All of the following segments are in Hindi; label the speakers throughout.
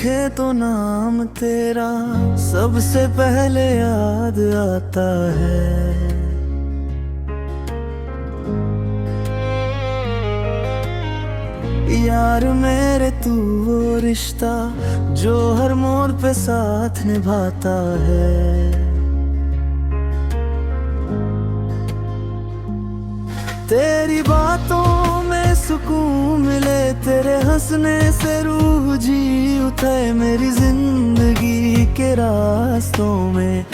Speaker 1: लिखे तो नाम तेरा सबसे पहले याद आता है। यार मेरे तू वो रिश्ता जो हर मोड़ पे साथ निभाता है। तेरी बातों में सुकून मिले, तेरे हंसने से रूह जी उठे। मेरी जिंदगी के रास्तों में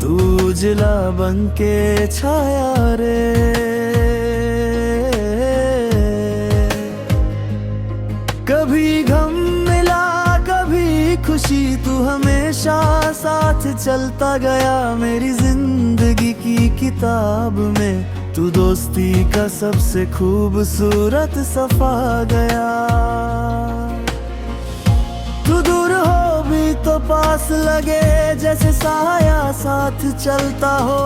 Speaker 1: तू उजला बन के छाया रे। कभी गम मिला कभी खुशी, तू हमेशा साथ चलता गया। मेरी जिंदगी की किताब में तू दोस्ती का सबसे खूबसूरत सफा गया। तू दूर हो भी तो पास लगे, जैसे साया साथ चलता हो।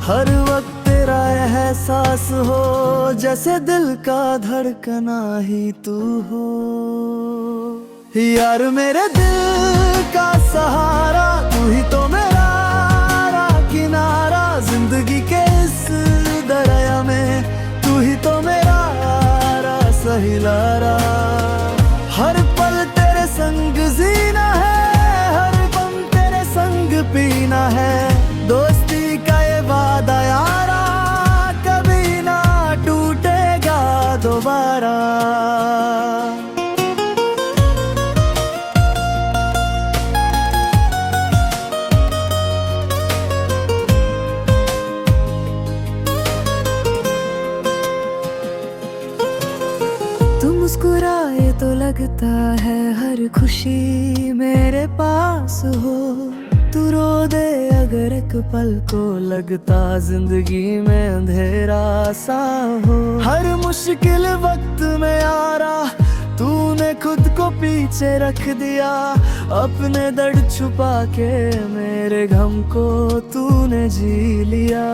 Speaker 1: हर वक्त तेरा एहसास हो, जैसे दिल का धड़कना ही तू हो। यार मेरे दिल का सहारा, तू ही तो मेरा किनारा। जिंदगी के इस दरिया में तू ही तो मेरा सहिलारा। हर पल तेरे संग जीना है, हर पल तेरे संग पीना है। दोस्ती का ये वादा यारा कभी ना टूटेगा दोबारा। मुस्कुराए तो लगता है हर खुशी मेरे पास हो। तू रो दे अगर एक पल को लगता जिंदगी में अंधेरा सा हो। हर मुश्किल वक्त में यारा तूने खुद को पीछे रख दिया। अपने दर्द छुपा के मेरे गम को तूने जी लिया।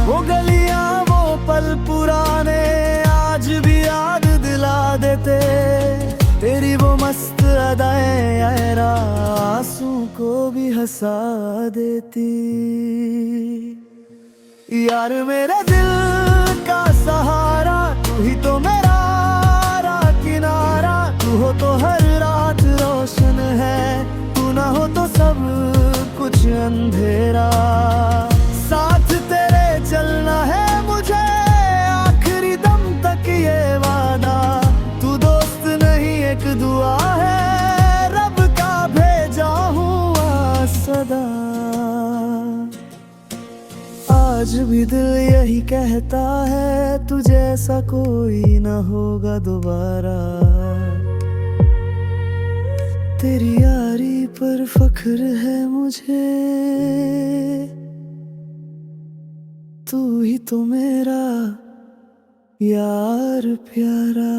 Speaker 1: वो गलियां वो पल पुराने आज भी याद दिला देते। तेरी वो मस्त अदाएं यारा आंसू को भी हंसा देती। यार मेरे दिल का सहारा, तू ही तो मेरा किनारा। तू हो तो हर रात रोशन है, तू ना हो तो सब कुछ अंधेरा। साथ तेरे चलना है मुझे आखिरी दम तक ये वादा। तू दोस्त नहीं एक दुआ है, रब का भेजा हुआ सदा। आज भी दिल यही कहता है तुझे ऐसा कोई ना होगा दोबारा। तेरी यारी पर फख्र है मुझे, तू ही तो मेरा यार प्यारा।